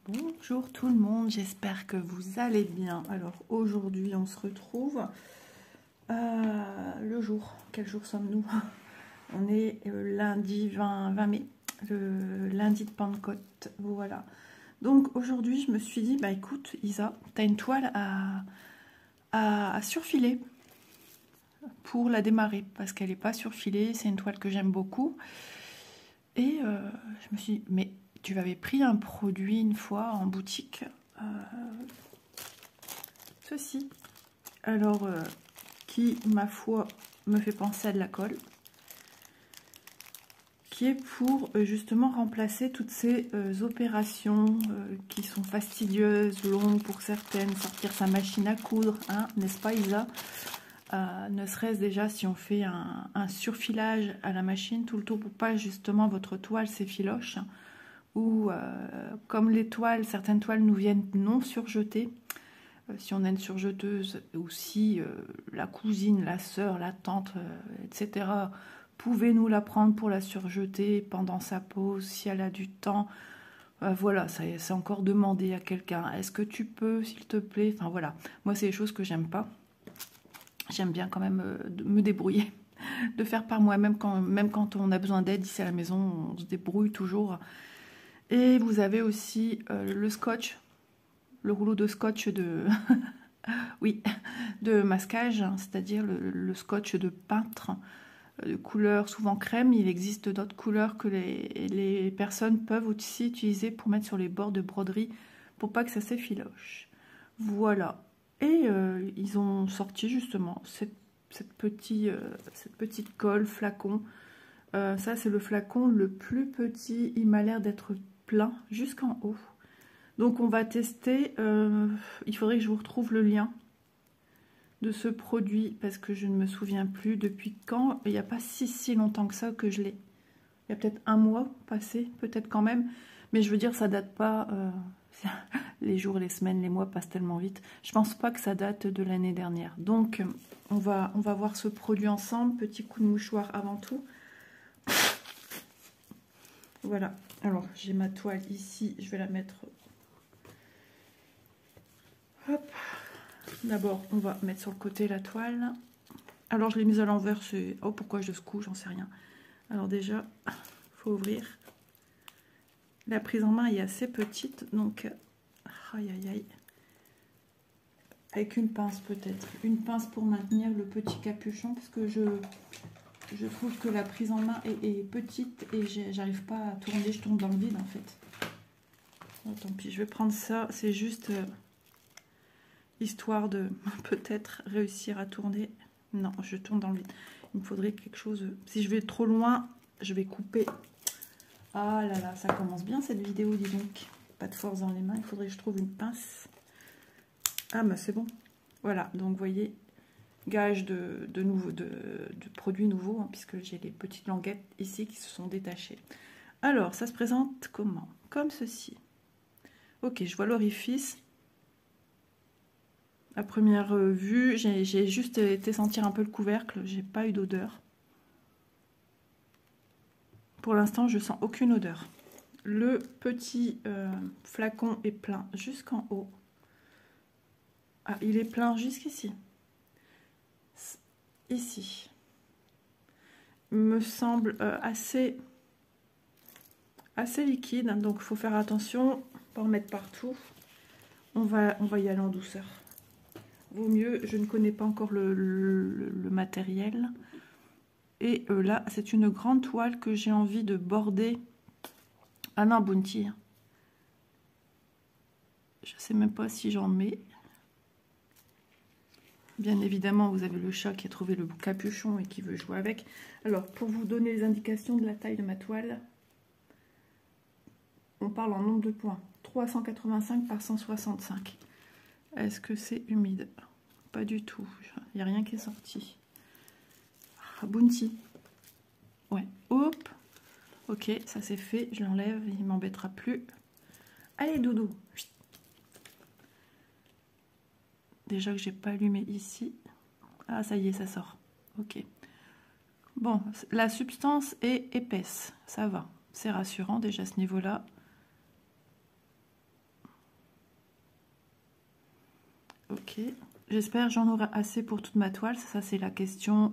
Bonjour tout le monde, j'espère que vous allez bien. Alors aujourd'hui on se retrouve le jour. Quel jour sommes-nous? On est lundi 20 mai, le lundi de Pentecôte. Voilà. Donc aujourd'hui je me suis dit, bah écoute Isa, tu as une toile à surfiler pour la démarrer parce qu'elle n'est pas surfilée. C'est une toile que j'aime beaucoup. Et je me suis dit, mais tu avais pris un produit une fois en boutique, ceci, alors qui, ma foi, me fait penser à de la colle, qui est pour justement remplacer toutes ces opérations qui sont fastidieuses, longues pour certaines, sortir sa machine à coudre, hein, n'est-ce pas Isa? Ne serait-ce déjà si on fait un surfilage à la machine tout le tour pour pas justement votre toile s'effiloche, ou comme les toiles, certaines toiles nous viennent non surjetées, si on a une surjeteuse ou si la cousine, la sœur, la tante, etc. pouvait nous la prendre pour la surjeter pendant sa pause, si elle a du temps, voilà, c'est encore demander à quelqu'un, est-ce que tu peux s'il te plaît, enfin voilà, moi c'est des choses que j'aime pas. J'aime bien quand même me débrouiller, de faire par moi-même, même quand on a besoin d'aide ici à la maison, on se débrouille toujours. Et vous avez aussi le scotch, le rouleau de scotch de, oui, de masquage, hein, c'est-à-dire le scotch de peintre, de couleur souvent crème. Il existe d'autres couleurs que les personnes peuvent aussi utiliser pour mettre sur les bords de broderie, pour pas que ça s'effiloche. Voilà. Et ils ont sorti justement cette petite colle flacon. Ça, c'est le flacon le plus petit. Il m'a l'air d'être plein jusqu'en haut. Donc, on va tester. Il faudrait que je vous retrouve le lien de ce produit parce que je ne me souviens plus depuis quand. Il n'y a pas si longtemps que ça que je l'ai. Il y a peut-être un mois passé, peut-être quand même. Mais je veux dire, ça date pas... les jours, les semaines, les mois passent tellement vite. Je pense pas que ça date de l'année dernière. Donc, on va voir ce produit ensemble. Petit coup de mouchoir avant tout. Voilà. Alors, j'ai ma toile ici. Je vais la mettre... Hop. D'abord, on va mettre sur le côté la toile. Alors, je l'ai mise à l'envers. C'est... Oh, pourquoi je secoue? J'en sais rien. Alors déjà, il faut ouvrir. La prise en main est assez petite. Donc, aïe, aïe, aïe. Avec une pince peut-être. Une pince pour maintenir le petit capuchon. Parce que je trouve que la prise en main est petite. Et j'arrive pas à tourner. Je tombe dans le vide en fait. Oh, tant pis, je vais prendre ça. C'est juste histoire de peut-être réussir à tourner. Non, je tourne dans le vide. Il me faudrait quelque chose... Si je vais trop loin, je vais couper. Ah là là, ça commence bien cette vidéo, dis donc. Pas de force dans les mains. Il faudrait que je trouve une pince. Ah, bah c'est bon. Voilà, donc vous voyez, gage de produits nouveaux, hein, puisque j'ai les petites languettes ici qui se sont détachées. Alors, ça se présente comment? Comme ceci. Ok, je vois l'orifice. À première vue, j'ai juste été sentir un peu le couvercle, j'ai pas eu d'odeur. Pour l'instant, je sens aucune odeur. Le petit flacon est plein jusqu'en haut. Ah, il est plein jusqu'ici. Ici. Il me semble assez liquide, donc il faut faire attention, pas en mettre partout. On va y aller en douceur. Vaut mieux, je ne connais pas encore le matériel. Et là, c'est une grande toile que j'ai envie de border. Ah non, Bounty. Je ne sais même pas si j'en mets. Bien évidemment, vous avez le chat qui a trouvé le capuchon et qui veut jouer avec. Alors, pour vous donner les indications de la taille de ma toile, on parle en nombre de points. 385 par 165. Est-ce que c'est humide? Pas du tout. Il n'y a rien qui est sorti. Ah, Bounty. Ouais. Hop. Ok, ça c'est fait. Je l'enlève. Il ne m'embêtera plus. Allez, doudou. Déjà que j'ai pas allumé ici. Ah, ça y est, ça sort. Ok. Bon, la substance est épaisse. Ça va. C'est rassurant déjà à ce niveau-là. Ok. J'espère que j'en aurai assez pour toute ma toile. Ça c'est la question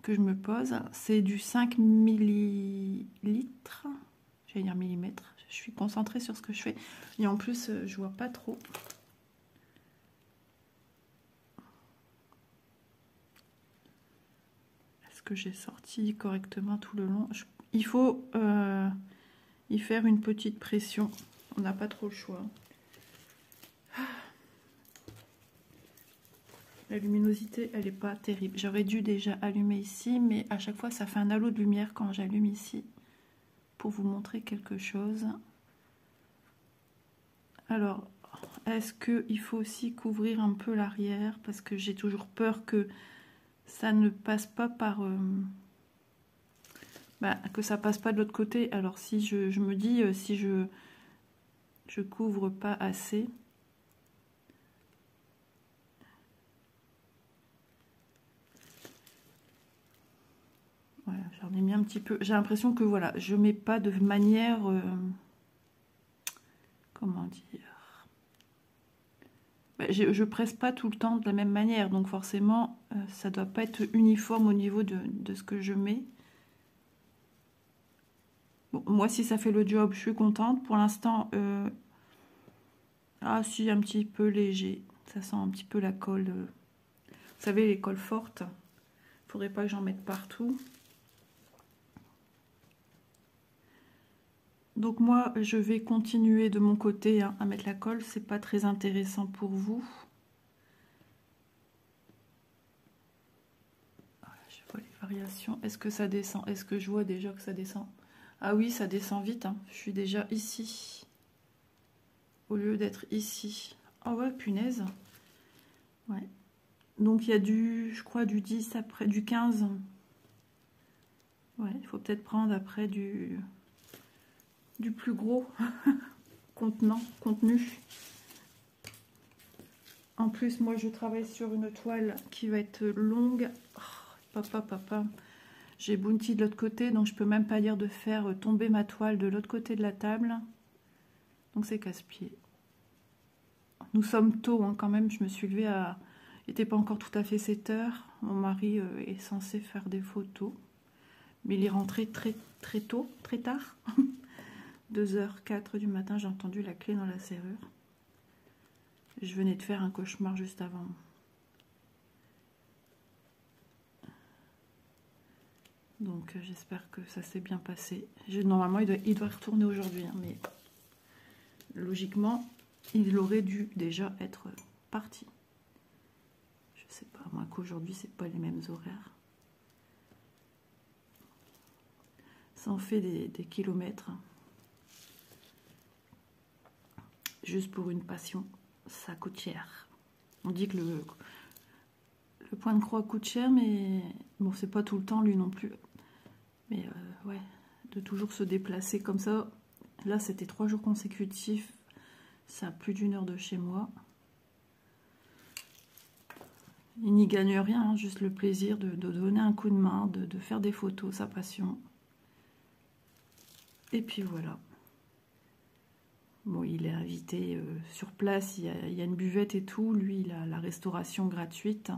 que je me pose. C'est du 5 millilitres. J'allais dire millimètres. Je suis concentrée sur ce que je fais. Et en plus, je vois pas trop. Est-ce que j'ai sorti correctement tout le long? Il faut y faire une petite pression. On n'a pas trop le choix. La luminosité, elle n'est pas terrible. J'aurais dû déjà allumer ici, mais à chaque fois, ça fait un halo de lumière quand j'allume ici pour vous montrer quelque chose. Alors, est-ce qu'il faut aussi couvrir un peu l'arrière? Parce que j'ai toujours peur que ça ne passe pas par... que ça passe pas de l'autre côté. Alors, si je me dis, si je couvre pas assez... Voilà, j'en ai mis un petit peu. J'ai l'impression que voilà, je mets pas de manière... comment dire? Je presse pas tout le temps de la même manière, donc forcément ça doit pas être uniforme au niveau de ce que je mets. Bon, moi si ça fait le job, je suis contente. Pour l'instant, ah si, un petit peu léger, ça sent un petit peu la colle. Vous savez, les colles fortes, faudrait pas que j'en mette partout. Donc moi je vais continuer de mon côté à mettre la colle, c'est pas très intéressant pour vous. Variation. Est-ce que ça descend? Est-ce que je vois déjà que ça descend? Ah oui, ça descend vite. Hein. Je suis déjà ici. Au lieu d'être ici. Ah ouais, punaise. Ouais. Donc il y a je crois, du 10 après, du 15. Ouais, il faut peut-être prendre après du plus gros contenu. En plus, moi, je travaille sur une toile qui va être longue. Oh, papa. J'ai Bounty de l'autre côté, donc je peux même pas dire de faire tomber ma toile de l'autre côté de la table. Donc c'est casse-pied. Nous sommes tôt hein, quand même, je me suis levée à... Il n'était pas encore tout à fait 7 heures. Mon mari est censé faire des photos. Mais il est rentré très tôt, très tard. 2h04 du matin, j'ai entendu la clé dans la serrure. Je venais de faire un cauchemar juste avant. Donc j'espère que ça s'est bien passé. Normalement il doit retourner aujourd'hui, hein, mais logiquement il aurait dû déjà être parti. Je sais pas, moi qu'aujourd'hui c'est pas les mêmes horaires. Ça en fait des kilomètres. Juste pour une passion, ça coûte cher. On dit que le point de croix coûte cher, mais bon c'est pas tout le temps lui non plus. Mais ouais, de toujours se déplacer comme ça. Là, c'était 3 jours consécutifs. Ça a plus d'1 heure de chez moi. Il n'y gagne rien, hein, juste le plaisir de donner un coup de main, de faire des photos, sa passion. Et puis voilà. Bon, il est invité sur place, il y a une buvette et tout. Lui, il a la restauration gratuite.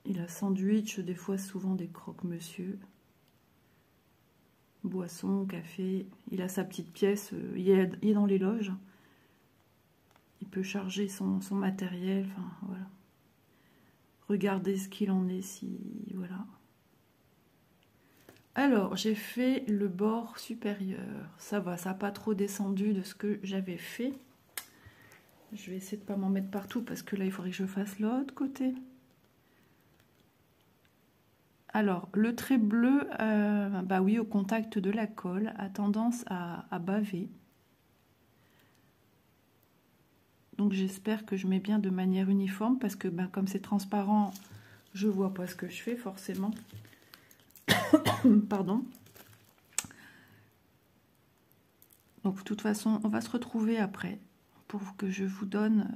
Il a sandwich, des fois souvent des croque-monsieur. Boisson, café. Il a sa petite pièce, il est dans les loges. Il peut charger son matériel, enfin voilà. Regardez ce qu'il en est, si voilà. Alors, j'ai fait le bord supérieur. Ça va, ça n'a pas trop descendu de ce que j'avais fait. Je vais essayer de ne pas m'en mettre partout parce que là, il faudrait que je fasse l'autre côté. Alors, le trait bleu, bah oui, au contact de la colle, a tendance à baver. Donc, j'espère que je mets bien de manière uniforme parce que ben, comme c'est transparent, je ne vois pas ce que je fais forcément. Pardon. Donc, de toute façon, on va se retrouver après pour que je vous donne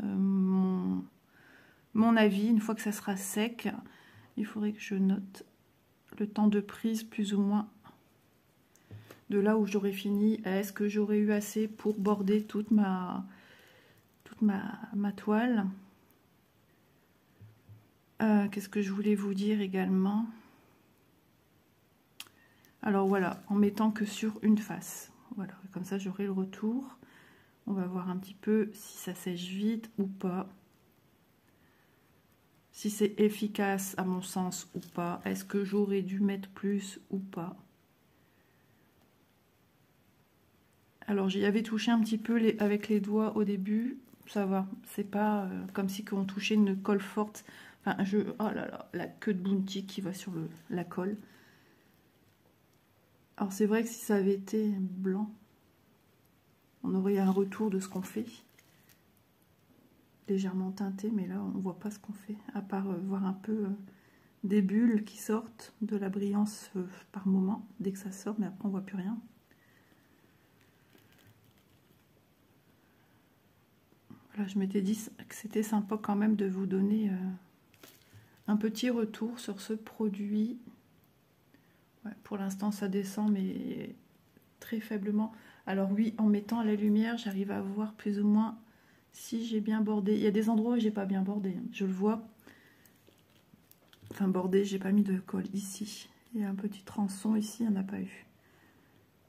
mon avis. Une fois que ça sera sec, il faudrait que je note le temps de prise plus ou moins de là où j'aurais fini. Est-ce que j'aurais eu assez pour border toute toute ma toile. Qu'est-ce que je voulais vous dire également? Alors voilà, en mettant que sur une face. Voilà, comme ça j'aurai le retour. On va voir un petit peu si ça sèche vite ou pas. Si c'est efficace à mon sens ou pas. Est-ce que j'aurais dû mettre plus ou pas? Alors j'y avais touché un petit peu avec les doigts au début. Ça va, c'est pas comme si on touchait une colle forte. Enfin, oh là là, la queue de Bounty qui va sur la colle. Alors c'est vrai que si ça avait été blanc, on aurait un retour de ce qu'on fait. Légèrement teinté, mais là on voit pas ce qu'on fait, à part voir un peu des bulles qui sortent, de la brillance par moment, dès que ça sort, mais après on voit plus rien. Voilà, je m'étais dit que c'était sympa quand même de vous donner un petit retour sur ce produit. Ouais, pour l'instant ça descend, mais très faiblement. Alors oui, en mettant à la lumière, j'arrive à voir plus ou moins si j'ai bien bordé. Il y a des endroits où j'ai pas bien bordé, je le vois. Enfin bordé, j'ai pas mis de colle ici. Il y a un petit trançon ici, il n'y en a pas eu.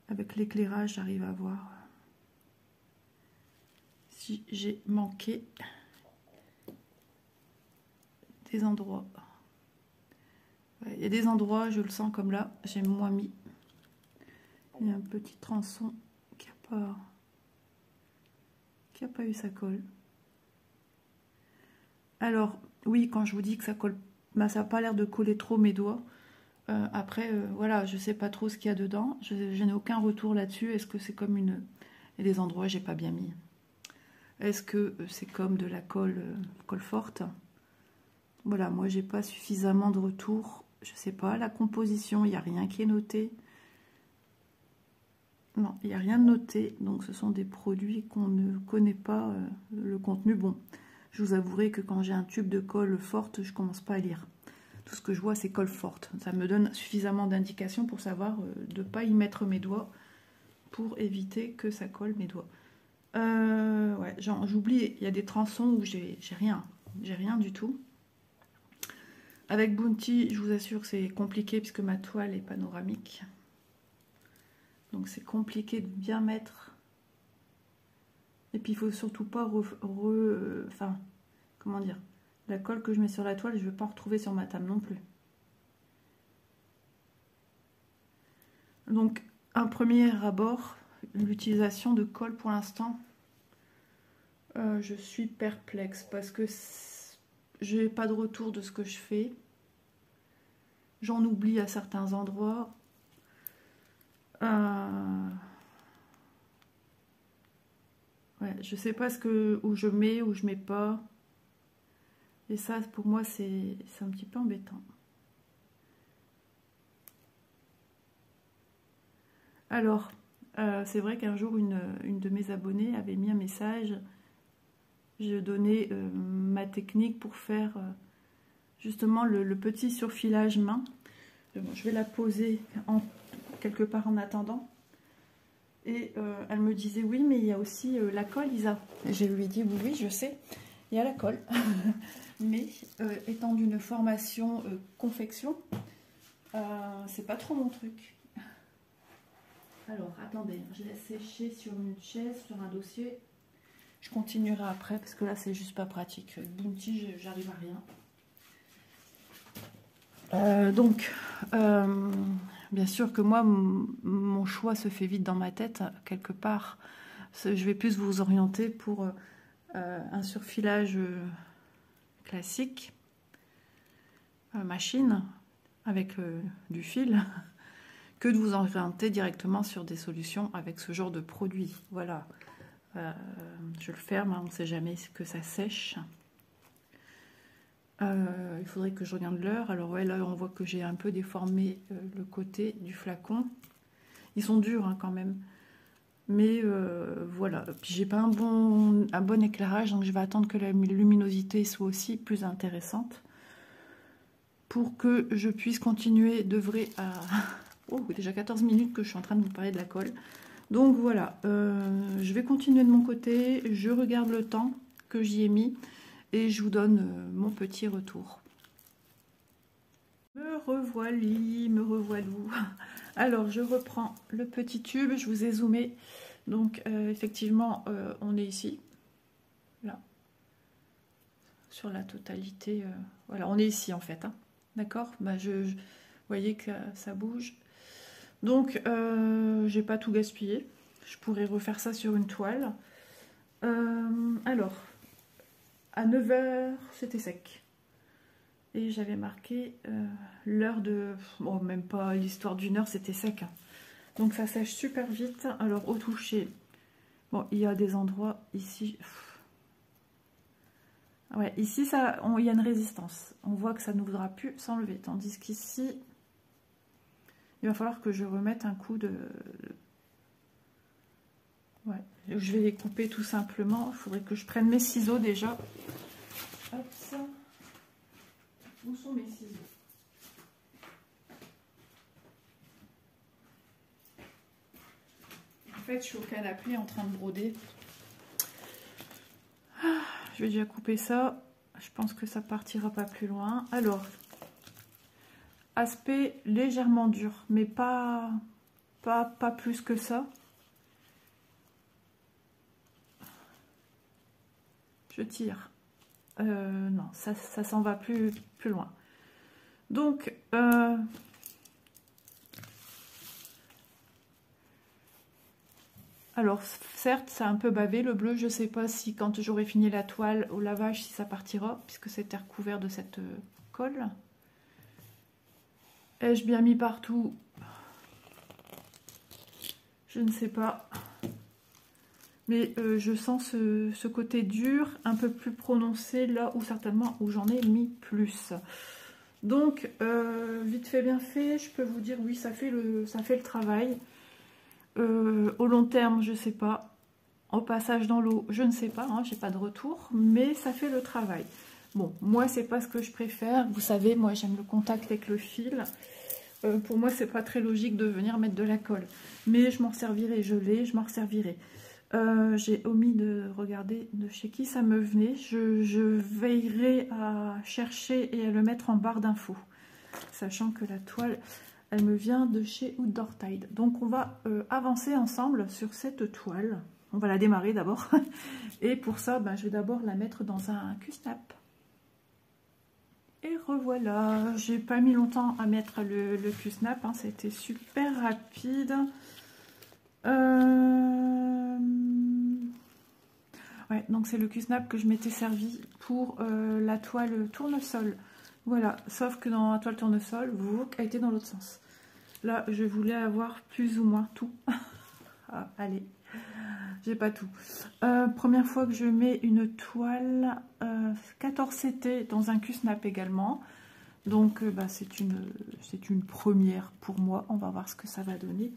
Avec l'éclairage, j'arrive à voir si j'ai manqué des endroits. Ouais, il y a des endroits, je le sens comme là, j'ai moins mis. Il y a un petit trançon qui n'a pas eu sa colle. Alors, oui, quand je vous dis que ça colle, bah, ça n'a pas l'air de coller trop mes doigts. Après, voilà, je sais pas trop ce qu'il y a dedans. Je n'ai aucun retour là-dessus. Est-ce que c'est comme une... Et des endroits, j'ai pas bien mis. Est-ce que c'est comme de la colle forte? Voilà, moi, j'ai pas suffisamment de retour. Je sais pas, la composition, il n'y a rien qui est noté. Non, il n'y a rien de noté. Donc, ce sont des produits qu'on ne connaît pas le contenu. Bon, je vous avouerai que quand j'ai un tube de colle forte, je commence pas à lire. Tout ce que je vois, c'est colle forte. Ça me donne suffisamment d'indications pour savoir de ne pas y mettre mes doigts pour éviter que ça colle mes doigts. Ouais, j'oublie, il y a des tronçons où j'ai rien du tout. Avec Bounty, je vous assure que c'est compliqué puisque ma toile est panoramique. Donc c'est compliqué de bien mettre. Et puis il faut surtout pas enfin, comment dire, la colle que je mets sur la toile, je ne veux pas retrouver sur ma table non plus. Donc un premier abord, l'utilisation de colle pour l'instant, je suis perplexe parce que j'ai pas de retour de ce que je fais. J'en oublie à certains endroits. Ouais, je sais pas où je mets, où je mets pas. Et ça, pour moi, c'est un petit peu embêtant. Alors, c'est vrai qu'un jour, une de mes abonnées avait mis un message. Je donnais ma technique pour faire justement le petit surfilage main. Bon, je vais la poser quelque part en attendant. Et elle me disait, oui, mais il y a aussi la colle, Isa. Et je lui ai dit, oui, je sais, il y a la colle. Mais étant d'une formation confection, c'est pas trop mon truc. Alors, attendez, je laisse sécher sur une chaise, sur un dossier. Je continuerai après, parce que là, c'est juste pas pratique. Bounty, j'arrive à rien. Donc, bien sûr que moi, mon choix se fait vite dans ma tête, quelque part. Je vais plus vous orienter pour un surfilage classique, machine, avec du fil, que de vous orienter directement sur des solutions avec ce genre de produit. Voilà. Je le ferme, hein, on ne sait jamais que ça sèche. Il faudrait que je regarde l'heure. Alors ouais, là on voit que j'ai un peu déformé le côté du flacon. Ils sont durs hein, quand même. Mais voilà. Puis j'ai pas un bon éclairage, donc je vais attendre que la luminosité soit aussi plus intéressante pour que je puisse continuer d'œuvrer à... Oh, déjà 14 minutes que je suis en train de vous parler de la colle. Donc voilà, je vais continuer de mon côté, je regarde le temps. que j'y ai mis et je vous donne mon petit retour. Me revoilie, me revoilou. Alors je reprends le petit tube, je vous ai zoomé. Donc effectivement on est ici, là, sur la totalité. Voilà, on est ici en fait. Hein. D'accord, bah, vous voyez que ça bouge. Donc j'ai pas tout gaspillé. Je pourrais refaire ça sur une toile. Alors, à 9 h, c'était sec. Et j'avais marqué l'heure de... Bon, même pas l'histoire d'une heure, c'était sec. Hein. Donc ça sèche super vite. Alors au toucher, bon, il y a des endroits ici. Ouais, ici, il y a une résistance. On voit que ça ne voudra plus s'enlever. Tandis qu'ici, il va falloir que je remette un coup de... Ouais, je vais les couper tout simplement. Il faudrait que je prenne mes ciseaux déjà. Hop, ça. Où sont mes ciseaux? En fait, je suis au canapé en train de broder. Je vais déjà couper ça. Je pense que ça partira pas plus loin. Alors, aspect légèrement dur, mais pas plus que ça. Je tire. Non, ça s'en va plus loin. Donc, alors certes, c'est un peu bavé le bleu. Je ne sais pas si quand j'aurai fini la toile au lavage, si ça partira, puisque c'était recouvert de cette colle. Ai-je bien mis partout? Je ne sais pas. Mais je sens ce côté dur, un peu plus prononcé, là où certainement où j'en ai mis plus. Donc, vite fait, bien fait, je peux vous dire, oui, ça fait le travail. Au long terme, je ne sais pas. Au passage dans l'eau, je ne sais pas, hein, j'ai pas de retour, mais ça fait le travail. Bon, moi, c'est pas ce que je préfère. Vous savez, moi, j'aime le contact avec le fil. Pour moi, c'est pas très logique de venir mettre de la colle. Mais je m'en servirai, je m'en resservirai. J'ai omis de regarder de chez qui ça me venait. Je veillerai à chercher et à le mettre en barre d'infos. Sachant que la toile, elle me vient de chez Outdoor Tide. Donc on va avancer ensemble sur cette toile. On va la démarrer d'abord. Et pour ça, je vais d'abord la mettre dans un Q-snap. Et revoilà. J'ai pas mis longtemps à mettre le Q-snap. Hein. C'était super rapide. Ouais, donc c'est le Q-snap que je m'étais servi pour la toile tournesol. Voilà, sauf que dans la toile tournesol, elle était dans l'autre sens. Là, je voulais avoir plus ou moins tout. Ah, allez, j'ai pas tout. Première fois que je mets une toile 14 CT dans un Q-snap également. Donc, c'est une première pour moi. On va voir ce que ça va donner.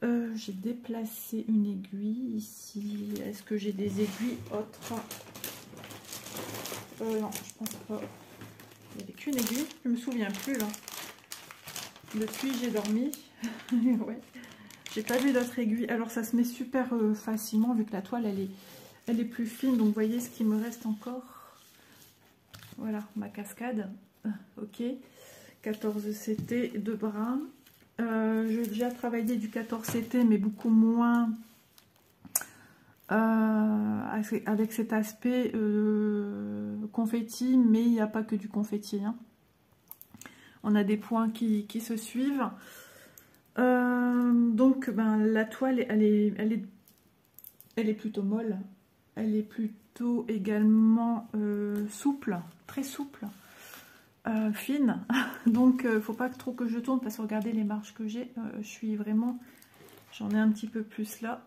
J'ai déplacé une aiguille ici. Est-ce que j'ai des aiguilles autres? Non, je pense pas. Il n'y avait qu'une aiguille. Je me souviens plus là. Depuis j'ai dormi. Ouais. J'ai pas vu d'autres aiguilles. Alors ça se met super facilement vu que la toile elle est plus fine. Donc vous voyez ce qui me reste encore. Voilà ma cascade. Ok. 14 CT de brun. J'ai déjà travaillé du 14 CT mais beaucoup moins avec cet aspect confetti, mais il n'y a pas que du confetti. Hein. On a des points qui se suivent. Donc la toile elle est plutôt molle. Elle est plutôt également souple, très souple. Fine, donc faut pas trop que je tourne parce que regardez les marges que j'ai, j'en ai un petit peu plus là.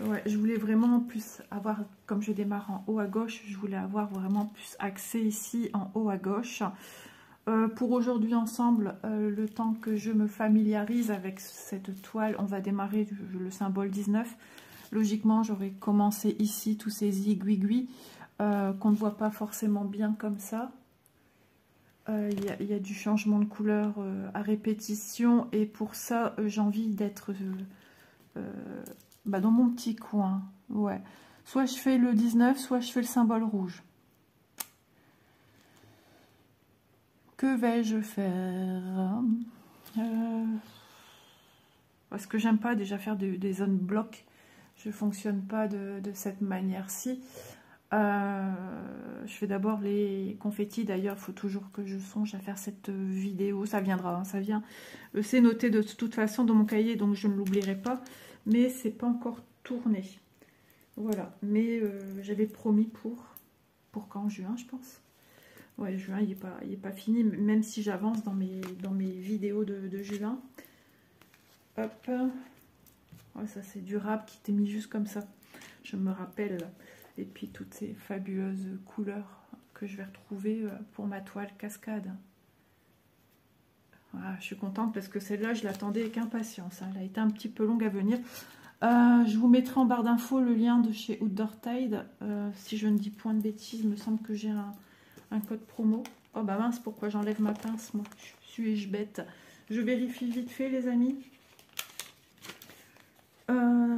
Ouais, je voulais vraiment plus avoir, comme je démarre en haut à gauche, je voulais avoir vraiment plus axé ici en haut à gauche. Pour aujourd'hui ensemble, le temps que je me familiarise avec cette toile, on va démarrer le symbole 19. Logiquement, j'aurais commencé ici tous ces aiguilles qu'on ne voit pas forcément bien comme ça. Il y a du changement de couleur à répétition et pour ça j'ai envie d'être dans mon petit coin. Ouais. Soit je fais le 19, soit je fais le symbole rouge. Que vais-je faire? Parce que j'aime pas déjà faire des zones blocs. Je fonctionne pas de cette manière-ci. Je fais d'abord les confettis. D'ailleurs, il faut toujours que je songe à faire cette vidéo. Ça viendra, hein, ça vient. C'est noté de toute façon dans mon cahier, donc je ne l'oublierai pas. Mais c'est pas encore tourné. Voilà. Mais j'avais promis pour quand? Juin, je pense. Ouais, juin, il est pas fini, même si j'avance dans mes vidéos de juin. Hop. Ouais, ça c'est durable qui t'est mis juste comme ça. Je me rappelle. Et puis toutes ces fabuleuses couleurs que je vais retrouver pour ma toile cascade. Voilà, je suis contente parce que celle-là, je l'attendais avec impatience. Hein. Elle a été un petit peu longue à venir. Je vous mettrai en barre d'infos le lien de chez Outdoor Tide. Si je ne dis point de bêtises, il me semble que j'ai un code promo. Oh bah mince, pourquoi j'enlève ma pince, moi? Suis-je bête? Je vérifie vite fait, les amis.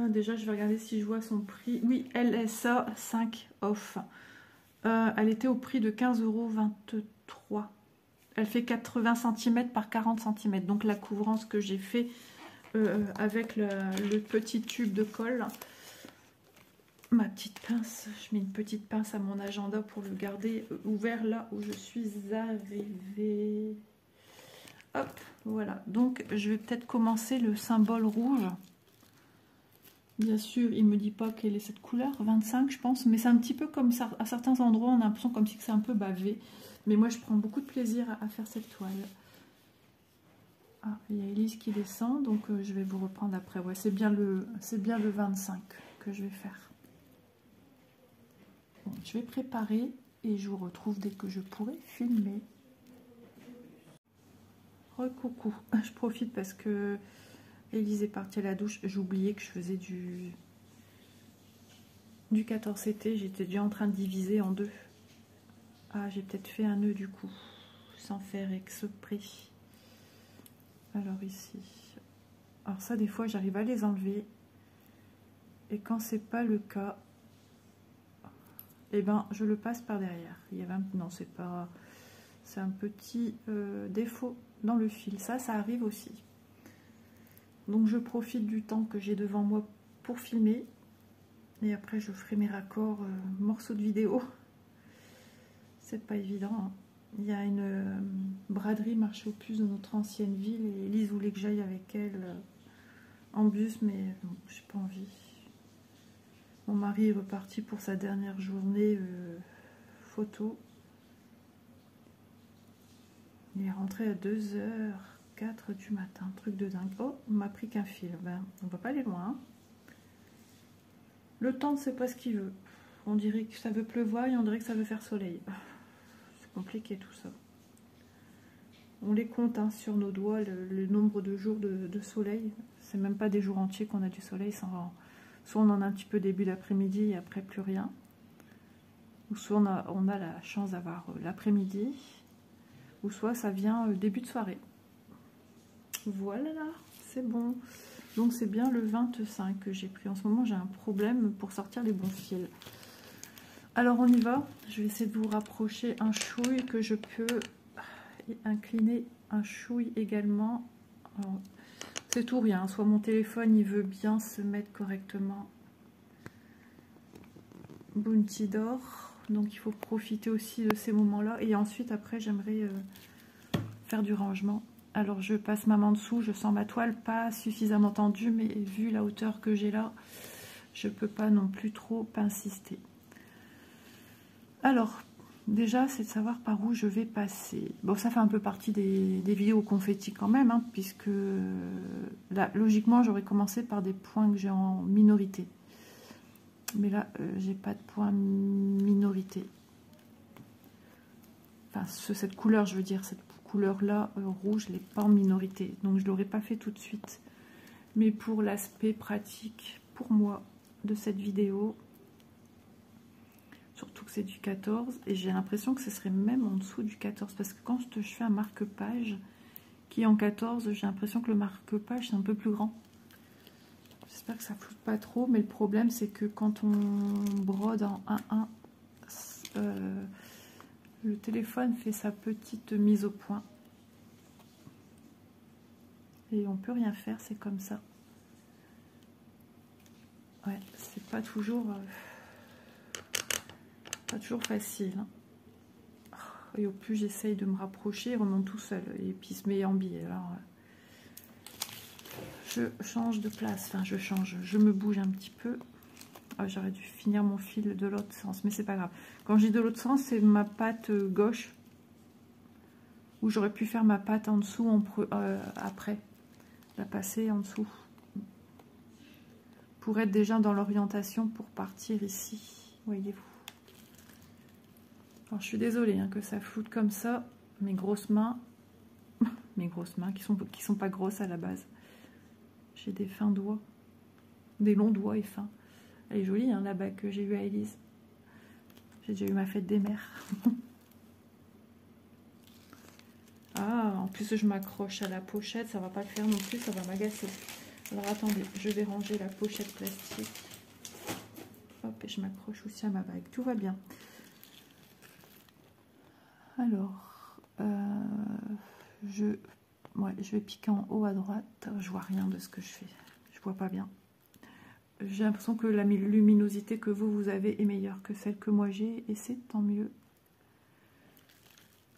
Déjà, je vais regarder si je vois son prix. Oui, LSA 5 off. Elle était au prix de 15,23 €. Elle fait 80 cm par 40 cm. Donc la couvrance que j'ai fait avec le petit tube de colle. Ma petite pince, je mets une petite pince à mon agenda pour le garder ouvert là où je suis arrivée. Hop, voilà. Donc je vais peut-être commencer le symbole rouge. Bien sûr, il ne me dit pas quelle est cette couleur, 25 je pense, mais c'est un petit peu comme ça, à certains endroits on a l'impression comme si c'est un peu bavé, mais moi je prends beaucoup de plaisir à faire cette toile. Ah, il y a Elise qui descend, donc je vais vous reprendre après. Ouais, c'est bien le 25 que je vais faire. Bon, je vais préparer et je vous retrouve dès que je pourrai filmer. Recoucou, je profite parce que Élise est partie à la douche. J'ai oublié que je faisais du 14CT. J'étais déjà en train de diviser en deux. Ah, j'ai peut-être fait un nœud du coup, sans faire exprès. Alors ici. Alors ça, des fois, j'arrive à les enlever. Et quand c'est pas le cas, eh ben, je le passe par derrière. Il y avait un... Non, c'est pas... C'est un petit défaut dans le fil. Ça arrive aussi. Donc je profite du temps que j'ai devant moi pour filmer. Et après je ferai mes raccords morceaux de vidéo. C'est pas évident. Hein. Il y a une braderie marché aux puces de notre ancienne ville. Et Elise voulait que j'aille avec elle en bus. Mais bon, j'ai pas envie. Mon mari est reparti pour sa dernière journée photo. Il est rentré à 2h04 du matin, truc de dingue. Oh, on m'a pris qu'un fil. Ben, on va pas aller loin. Hein. Le temps ne sait pas ce qu'il veut. On dirait que ça veut pleuvoir et on dirait que ça veut faire soleil. C'est compliqué tout ça. On les compte hein, sur nos doigts, le nombre de jours de soleil. C'est même pas des jours entiers qu'on a du soleil. Soit on en a un petit peu début d'après-midi et après plus rien. Ou soit on a la chance d'avoir l'après-midi. Ou soit ça vient début de soirée. Voilà, c'est bon. Donc c'est bien le 25 que j'ai pris. En ce moment j'ai un problème pour sortir les bons fils. Alors on y va. Je vais essayer de vous rapprocher un chouille que je peux incliner un chouille également. C'est tout rien. Soit mon téléphone il veut bien se mettre correctement. Bounty d'or. Donc il faut profiter aussi de ces moments-là. Et ensuite après j'aimerais faire du rangement. Alors je passe ma main en dessous, je sens ma toile pas suffisamment tendue, mais vu la hauteur que j'ai là, je peux pas non plus trop insister. Alors, déjà, c'est de savoir par où je vais passer. Bon, ça fait un peu partie des vidéos confetti quand même, hein, puisque là, logiquement, j'aurais commencé par des points que j'ai en minorité. Mais là, j'ai pas de points minorité. Enfin, cette couleur, je veux dire, cette couleur-là, rouge, elle n'est pas en minorité. Donc, je ne l'aurais pas fait tout de suite. Mais pour l'aspect pratique, pour moi, de cette vidéo, surtout que c'est du 14, et j'ai l'impression que ce serait même en dessous du 14, parce que quand je fais un marque-page qui est en 14, j'ai l'impression que le marque-page, c'est un peu plus grand. J'espère que ça floute pas trop, mais le problème c'est que quand on brode en 1-1, le téléphone fait sa petite mise au point. Et on peut rien faire, c'est comme ça. Ouais, c'est pas toujours facile. Hein. Et au plus j'essaye de me rapprocher, il remonte tout seul. Et puis il se met en biais. Alors, je change de place. Enfin, je me bouge un petit peu. Ah, j'aurais dû finir mon fil de l'autre sens, mais c'est pas grave. Quand je dis de l'autre sens, c'est ma patte gauche. Où j'aurais pu faire ma patte en dessous après. La passer en dessous. Pour être déjà dans l'orientation pour partir ici. Voyez-vous. Alors je suis désolée hein, que ça floute comme ça, mes grosses mains qui sont pas grosses à la base. J'ai des fins doigts, des longs doigts et fins. Elle est jolie hein, la bague que j'ai eue à Élise. J'ai déjà eu ma fête des mères. Ah, en plus je m'accroche à la pochette, ça va pas le faire non plus, ça va m'agacer. Alors attendez, je vais ranger la pochette plastique. Hop, et je m'accroche aussi à ma bague, tout va bien. Alors, je vais piquer en haut à droite. Je vois rien de ce que je fais. Je vois pas bien. J'ai l'impression que la luminosité que vous avez est meilleure que celle que moi j'ai. Et c'est tant mieux.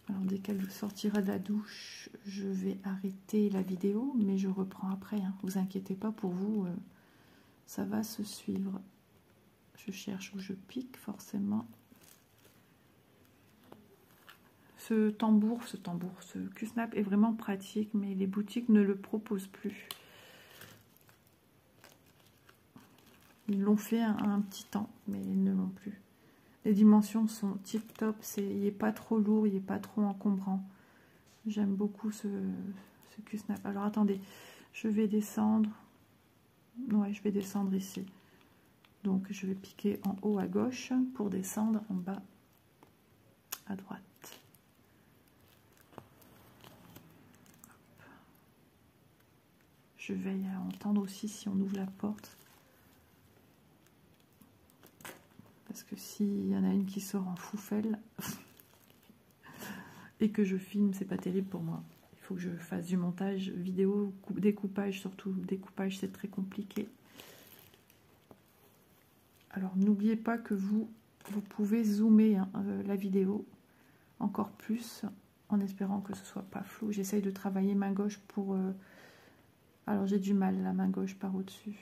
Alors, dès qu'elle sortira de la douche, je vais arrêter la vidéo. Mais je reprends après. Hein. Vous inquiétez pas pour vous. Ça va se suivre. Je cherche où je pique forcément. Ce Q-snap est vraiment pratique, mais les boutiques ne le proposent plus. Ils l'ont fait un petit temps, mais ils ne l'ont plus. Les dimensions sont tip top, il n'est pas trop lourd, il n'est pas trop encombrant. J'aime beaucoup ce Q-snap. Alors attendez, je vais descendre. Ouais, je vais descendre ici. Donc je vais piquer en haut à gauche pour descendre en bas à droite. Je veille à entendre aussi si on ouvre la porte. Parce que s'il y en a une qui sort en foufelle et que je filme, c'est pas terrible pour moi. Il faut que je fasse du montage vidéo, découpage, surtout découpage, c'est très compliqué. Alors n'oubliez pas que vous pouvez zoomer hein, la vidéo encore plus en espérant que ce soit pas flou. J'essaye de travailler main gauche pour... Alors j'ai du mal, la main gauche par au-dessus.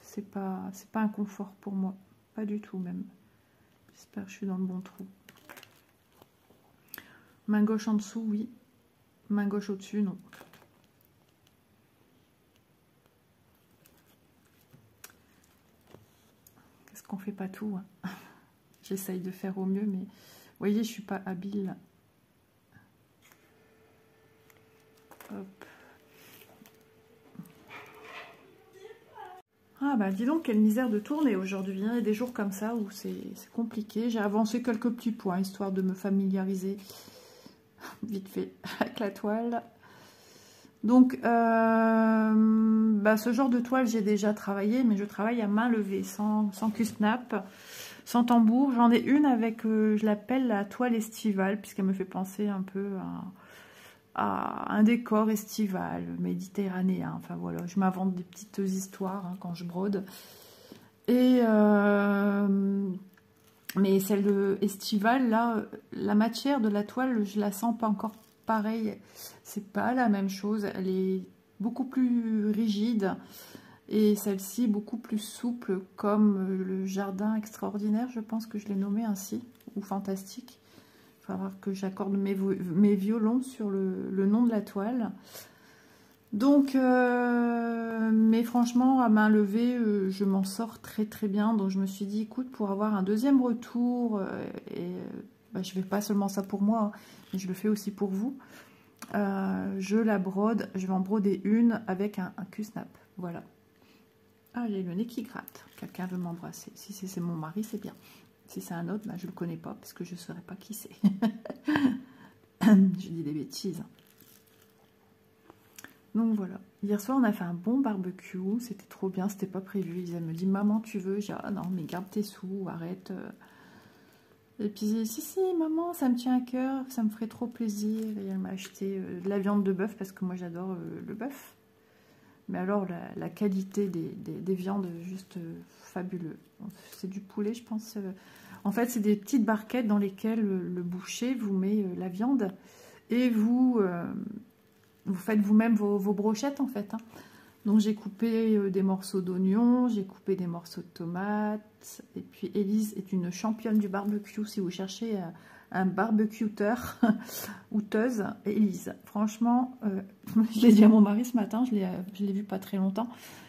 C'est pas un confort pour moi. Pas du tout même. J'espère que je suis dans le bon trou. Main gauche en dessous, oui. Main gauche au-dessus, non. Qu'est-ce qu'on fait pas tout hein. J'essaye de faire au mieux, mais vous voyez, je suis pas habile. Hop. Ah bah dis donc, quelle misère de tourner aujourd'hui. Il y a des jours comme ça où c'est compliqué. J'ai avancé quelques petits points, histoire de me familiariser vite fait avec la toile. Donc, ce genre de toile, j'ai déjà travaillé, mais je travaille à main levée, sans Q-snap, sans tambour. J'en ai une avec, je l'appelle la toile estivale, puisqu'elle me fait penser un peu à un décor estival, méditerranéen. Enfin voilà, je m'invente des petites histoires hein, quand je brode. Et mais celle estivale, là, la matière de la toile, je la sens pas encore pareil. C'est pas la même chose. Elle est beaucoup plus rigide et celle-ci beaucoup plus souple, comme le jardin extraordinaire. Je pense que je l'ai nommé ainsi, ou fantastique. Il va falloir que j'accorde mes violons sur le nom de la toile. Donc, mais franchement, à main levée, je m'en sors très très bien. Donc je me suis dit, écoute, pour avoir un deuxième retour, je fais pas seulement ça pour moi, hein, mais je le fais aussi pour vous. Je la brode, je vais en broder une avec un Q-snap. Voilà. Ah, j'ai le nez qui gratte. Quelqu'un veut m'embrasser. Si c'est mon mari, c'est bien. Si c'est un autre, je ne le connais pas parce que je ne saurais pas qui c'est. Je dis des bêtises. Donc voilà, hier soir on a fait un bon barbecue, c'était trop bien, c'était pas prévu. Lisa me dit maman tu veux, j'ai dit ah non mais garde tes sous, arrête. Et puis si maman ça me tient à cœur, ça me ferait trop plaisir. Et elle m'a acheté de la viande de bœuf parce que moi j'adore le bœuf. Mais alors la qualité des viandes juste fabuleux. C'est du poulet je pense. En fait c'est des petites barquettes dans lesquelles le boucher vous met la viande et vous faites vous-même vos brochettes en fait. Hein. Donc j'ai coupé des morceaux d'oignons, j'ai coupé des morceaux de tomates. Et puis Élise est une championne du barbecue. Si vous cherchez un barbecuteur, outeuse, Élise. Franchement, je l'ai dit à mon mari ce matin, je l'ai vu pas très longtemps.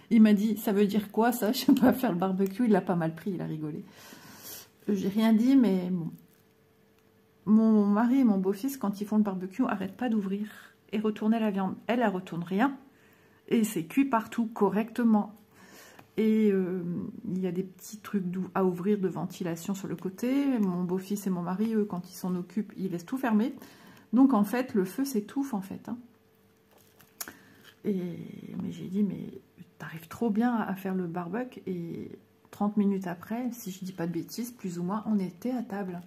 Il m'a dit, ça veut dire quoi ça? Je sais pas faire le barbecue. Il l'a pas mal pris, il a rigolé. J'ai rien dit, mais bon. Mon mari et mon beau-fils, quand ils font le barbecue, n'arrêtent pas d'ouvrir et retourner la viande. Elle retourne rien. Et c'est cuit partout correctement. Et il y a des petits trucs à ouvrir de ventilation sur le côté. Mon beau-fils et mon mari, eux, quand ils s'en occupent, ils laissent tout fermer. Donc en fait, le feu s'étouffe en fait. Hein. Mais j'ai dit, mais t'arrives trop bien à faire le barbecue. Et 30 minutes après, si je dis pas de bêtises, plus ou moins, on était à table.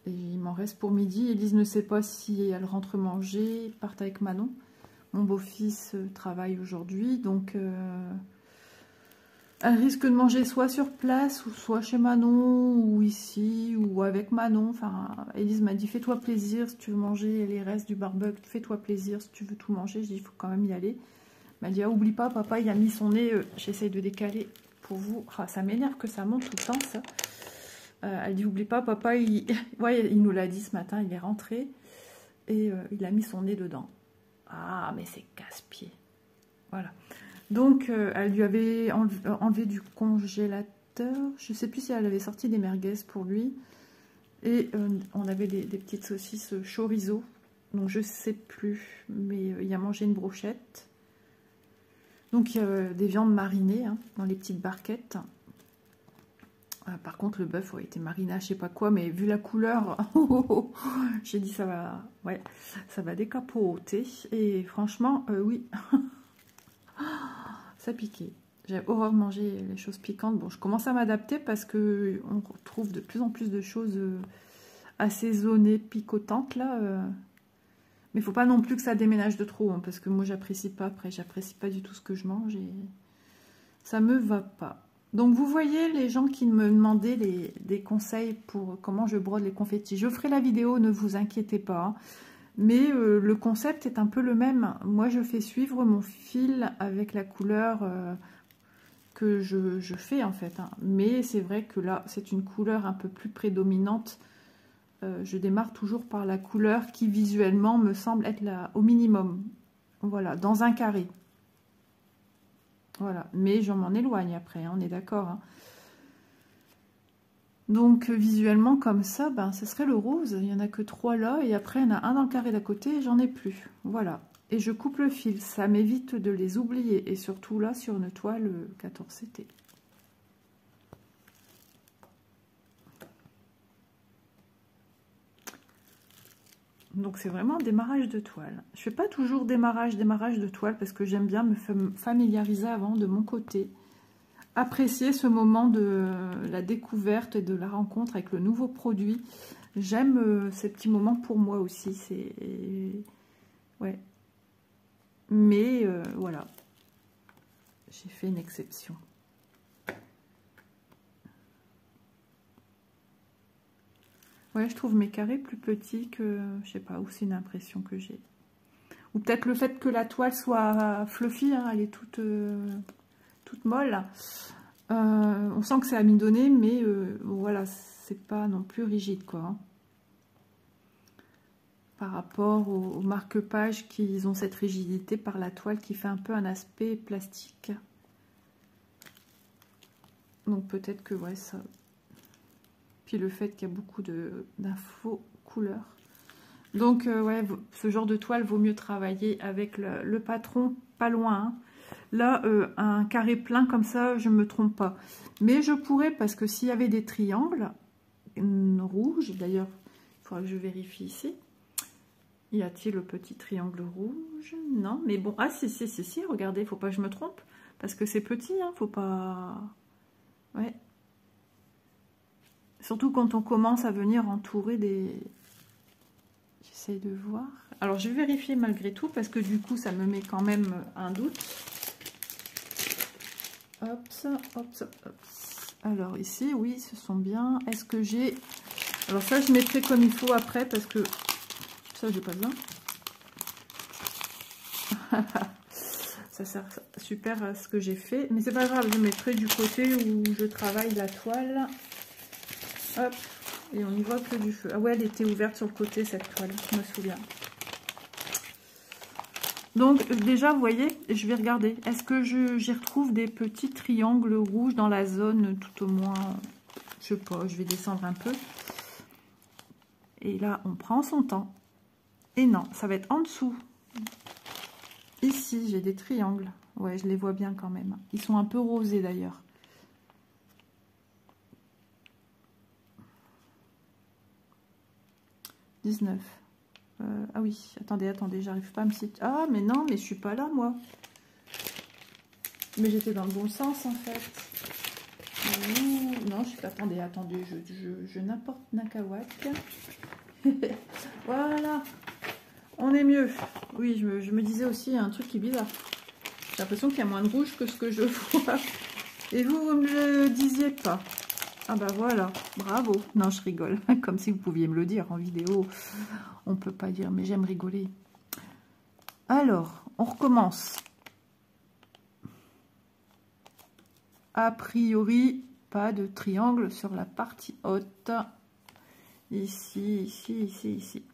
Et il m'en reste pour midi. Élise ne sait pas si elle rentre manger, ils partent avec Manon. Mon beau-fils travaille aujourd'hui, donc elle risque de manger soit sur place, ou soit chez Manon, ou ici, ou avec Manon. Enfin, Élise m'a dit, fais-toi plaisir si tu veux manger les restes du barbecue, fais-toi plaisir si tu veux tout manger. Je dis, il faut quand même y aller. Elle m'a dit, ah, oublie pas, papa, il a mis son nez, j'essaye de décaler pour vous. Ah, ça m'énerve que ça monte tout le temps, ça. Elle dit, oublie pas, papa, ouais, il nous l'a dit ce matin, il est rentré, et il a mis son nez dedans. Ah, mais c'est casse-pied. Voilà. Donc, elle lui avait enlevé du congélateur. Je ne sais plus si elle avait sorti des merguez pour lui. Et on avait des petites saucisses chorizo. Donc, je ne sais plus. Mais il a mangé une brochette. Donc, il y a des viandes marinées hein, dans les petites barquettes. Par contre, le bœuf a été mariné à je sais pas quoi, mais vu la couleur, j'ai dit ça va décapoter. Et franchement, oui, ça piquait. J'ai horreur de manger les choses piquantes. Bon, je commence à m'adapter parce que on retrouve de plus en plus de choses assaisonnées, picotantes là. Mais il faut pas non plus que ça déménage de trop, hein, parce que moi j'apprécie pas. Après, j'apprécie pas du tout ce que je mange et ça me va pas. Donc vous voyez les gens qui me demandaient des conseils pour comment je brode les confettis. Je ferai la vidéo, ne vous inquiétez pas. Hein. Mais le concept est un peu le même. Moi je fais suivre mon fil avec la couleur que je fais en fait. Hein. Mais c'est vrai que là c'est une couleur un peu plus prédominante. Je démarre toujours par la couleur qui visuellement me semble être au minimum. Voilà, dans un carré. Voilà, mais je m'en éloigne après, hein, on est d'accord. Hein. Donc visuellement comme ça, ben, ce serait le rose. Il n'y en a que 3 là, et après il y en a un dans le carré d'à côté et j'en ai plus. Voilà, et je coupe le fil, ça m'évite de les oublier. Et surtout là, sur une toile 14 CT. Donc c'est vraiment un démarrage de toile. Je fais pas toujours démarrage de toile parce que j'aime bien me familiariser avant de mon côté. Apprécier ce moment de la découverte et de la rencontre avec le nouveau produit. J'aime ces petits moments pour moi aussi. C'est ouais. Mais voilà. J'ai fait une exception. Ouais, je trouve mes carrés plus petits que, je sais pas, ou c'est une impression que j'ai. Ou peut-être le fait que la toile soit fluffy, hein, elle est toute molle. On sent que c'est amidonné, mais voilà, c'est pas non plus rigide, quoi. Hein. Par rapport aux marque-pages qui ont cette rigidité par la toile qui fait un peu un aspect plastique. Donc peut-être que, ouais, ça... Puis le fait qu'il y a beaucoup d'infos couleurs. Donc, ouais, ce genre de toile vaut mieux travailler avec le patron pas loin. Hein. Là, un carré plein comme ça, je ne me trompe pas. Mais je pourrais, parce que s'il y avait des triangles rouges, d'ailleurs, il faudra que je vérifie ici. Y a-t-il le petit triangle rouge? Non, mais bon. Ah, si, regardez, faut pas que je me trompe. Parce que c'est petit, hein, faut pas... Ouais. Surtout quand on commence à venir entourer des... J'essaye de voir. Alors, je vais vérifier malgré tout, parce que du coup, ça me met quand même un doute. Hop, hop, hop. Alors, ici, oui, ce sont bien. Est-ce que j'ai... Alors ça, je mettrai comme il faut après, parce que... Ça, j'ai pas besoin. Ça sert super à ce que j'ai fait. Mais c'est pas grave, je mettrai du côté où je travaille la toile. Hop. Et on y voit que du feu. Ah ouais, elle était ouverte sur le côté, cette toile, je me souviens. Donc déjà, vous voyez, je vais regarder. Est-ce que j'y retrouve des petits triangles rouges dans la zone, tout au moins... Je sais pas, je vais descendre un peu. Et là, on prend son temps. Et non, ça va être en dessous. Ici, j'ai des triangles. Ouais, je les vois bien quand même. Ils sont un peu rosés d'ailleurs. Ah oui, attendez, j'arrive pas à me situer. Ah, mais non, mais je suis pas là, moi. Mais j'étais dans le bon sens, en fait. Ouh, non, je suis pas... Attendez, je n'importe Nakawak. Voilà. On est mieux. Oui, je me disais aussi, il y a un truc qui est bizarre. J'ai l'impression qu'il y a moins de rouge que ce que je vois. Et vous me le disiez pas. Ah bah voilà, bravo. Non, je rigole. Comme si vous pouviez me le dire en vidéo. On peut pas dire, mais j'aime rigoler. Alors, on recommence. A priori, pas de triangle sur la partie haute. Ici, ici.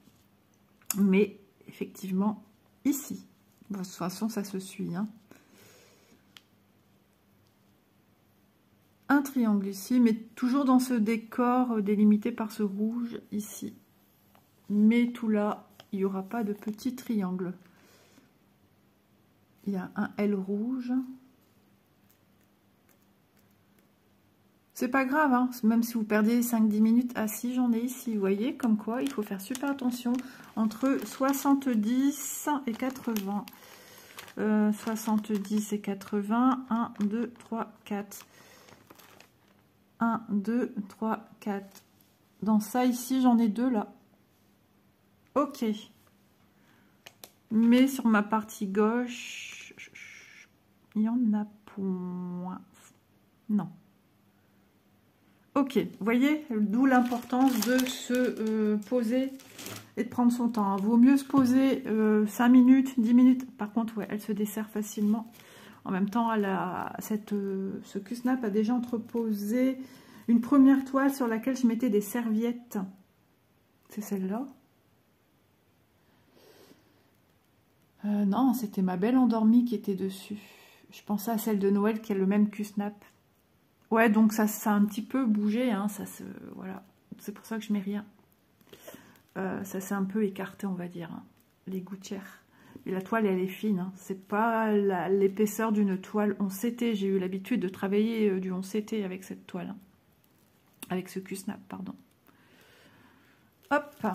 Mais, effectivement, ici. De toute façon, ça se suit, hein. Un triangle ici, mais toujours dans ce décor délimité par ce rouge ici. Mais tout là, il n'y aura pas de petit triangle. Il y a un L rouge. C'est pas grave, hein, même si vous perdez 5-10 minutes. Ah si, j'en ai ici, vous voyez, comme quoi il faut faire super attention entre 70 et 80. 70 et 80, 1, 2, 3, 4. 1, 2, 3, 4. Dans ça, ici, j'en ai deux là. Ok. Mais sur ma partie gauche, il y en a point. Non. Ok, vous voyez, d'où l'importance de se poser et de prendre son temps. Vaut mieux se poser 5 minutes, 10 minutes. Par contre, ouais, elle se dessert facilement. En même temps, ce Q-Snap a déjà entreposé une première toile sur laquelle je mettais des serviettes. C'est celle-là. Non, c'était ma belle endormie qui était dessus. Je pensais à celle de Noël qui a le même Q-Snap. Ouais, donc ça a un petit peu bougé, hein, voilà. C'est pour ça que je mets rien. Ça s'est un peu écarté, on va dire, hein, les gouttières. Mais la toile, elle est fine, hein. C'est pas l'épaisseur d'une toile 11CT. J'ai eu l'habitude de travailler du 11CT avec cette toile. Hein. Avec ce Q-Snap, pardon. Hop.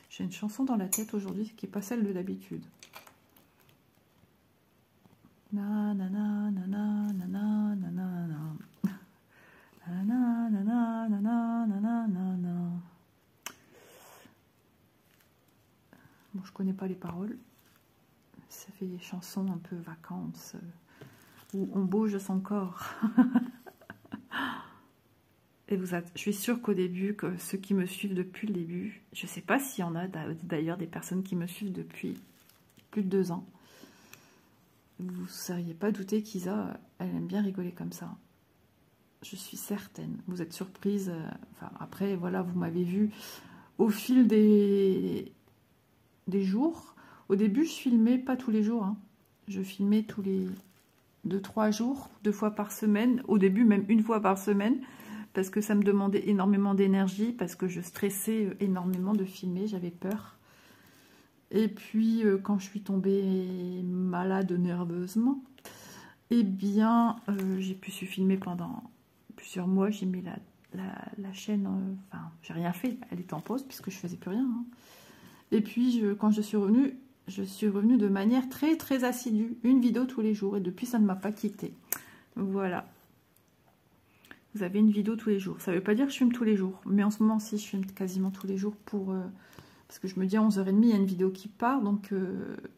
J'ai une chanson dans la tête aujourd'hui qui n'est pas celle de d'habitude. Na na na na na na na na na na na na na na na. Bon, je connais pas les paroles. Ça fait des chansons un peu vacances où on bouge son corps. Et je suis sûre qu'au début, que ceux qui me suivent depuis le début, je sais pas s'il y en a d'ailleurs des personnes qui me suivent depuis plus de 2 ans. Vous ne seriez pas douté qu'Isa, elle aime bien rigoler comme ça. Je suis certaine. Vous êtes surprise. Enfin, après, voilà, vous m'avez vu au fil des jours. Au début, je filmais pas tous les jours. Hein. Je filmais tous les 2-3 jours, 2 fois par semaine. Au début, même 1 fois par semaine. Parce que ça me demandait énormément d'énergie. Parce que je stressais énormément de filmer. J'avais peur. Et puis, quand je suis tombée malade nerveusement, eh bien, j'ai pu se filmer pendant plusieurs mois. J'ai mis la chaîne, enfin, j'ai rien fait, elle était en pause puisque je faisais plus rien. Hein. Et puis, quand je suis revenue de manière très très assidue, une vidéo tous les jours, et depuis ça ne m'a pas quittée. Voilà. Vous avez une vidéo tous les jours. Ça ne veut pas dire que je filme tous les jours, mais en ce moment, si, je filme quasiment tous les jours parce que je me dis à 11h30, il y a une vidéo qui part, donc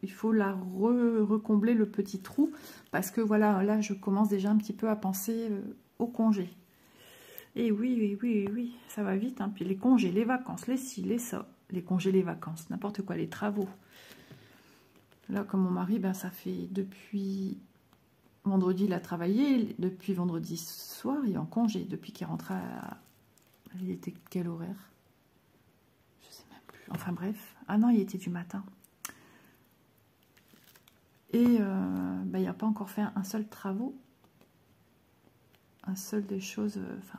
il faut la recombler le petit trou, parce que voilà, là, je commence déjà un petit peu à penser au congé. Et oui, ça va vite, hein. Puis les congés, les vacances, les ci, les ça, les congés, les vacances, n'importe quoi, les travaux. Là, comme mon mari, ben, ça fait depuis vendredi, il a travaillé, depuis vendredi soir, il est en congé, depuis qu'il rentre Il était quel horaire? Je sais même plus. Enfin bref. Ah non, il était du matin. Et ben, il n'a pas encore fait un seul travaux. Un seul des choses... Enfin,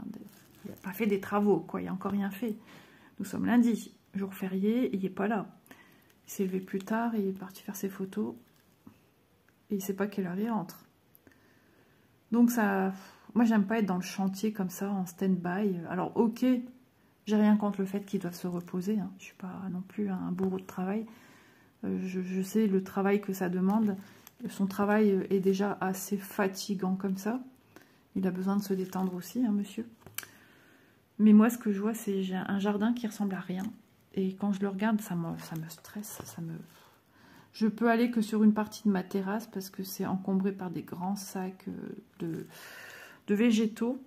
il n'a pas fait des travaux, quoi. Il n'a encore rien fait. Nous sommes lundi, jour férié, il n'est pas là. Il s'est levé plus tard, il est parti faire ses photos. Et il ne sait pas quelle heure il rentre. Donc ça... Moi, j'aime pas être dans le chantier comme ça, en stand-by. Alors, ok, j'ai rien contre le fait qu'ils doivent se reposer. Hein. Je suis pas non plus un bourreau de travail. Je sais le travail que ça demande. Son travail est déjà assez fatigant comme ça. Il a besoin de se détendre aussi, hein, monsieur. Mais moi, ce que je vois, c'est j'ai un jardin qui ressemble à rien. Et quand je le regarde, ça me stresse. Je peux aller que sur une partie de ma terrasse parce que c'est encombré par des grands sacs de végétaux.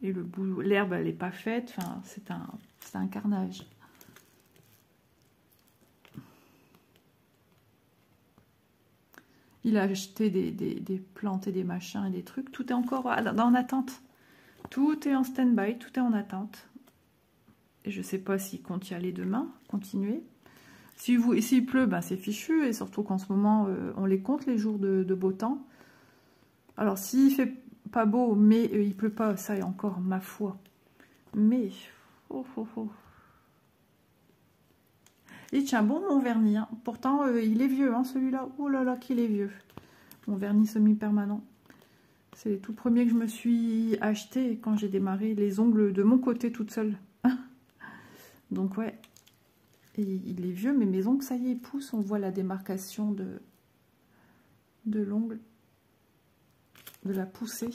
Et l'herbe, elle n'est pas faite. Enfin, c'est un carnage. Il a acheté des plantes et des machins et des trucs. Tout est encore en attente. Tout est en stand-by, tout est en attente. Et je ne sais pas s'il compte y aller demain, continuer. S'il pleut, ben c'est fichu. Et surtout qu'en ce moment, on les compte les jours de beau temps. Alors, s'il fait pas beau, mais il pleut pas, ça est encore ma foi. Mais, il tient bon mon vernis. Hein. Pourtant, il est vieux, hein, celui-là. Oh là là, qu'il est vieux. Mon vernis semi-permanent. C'est les tout premiers que je me suis acheté quand j'ai démarré les ongles de mon côté toute seule. Donc, ouais. Et il est vieux, mais mes ongles, ça y est, ils poussent. On voit la démarcation de l'ongle. De la poussée.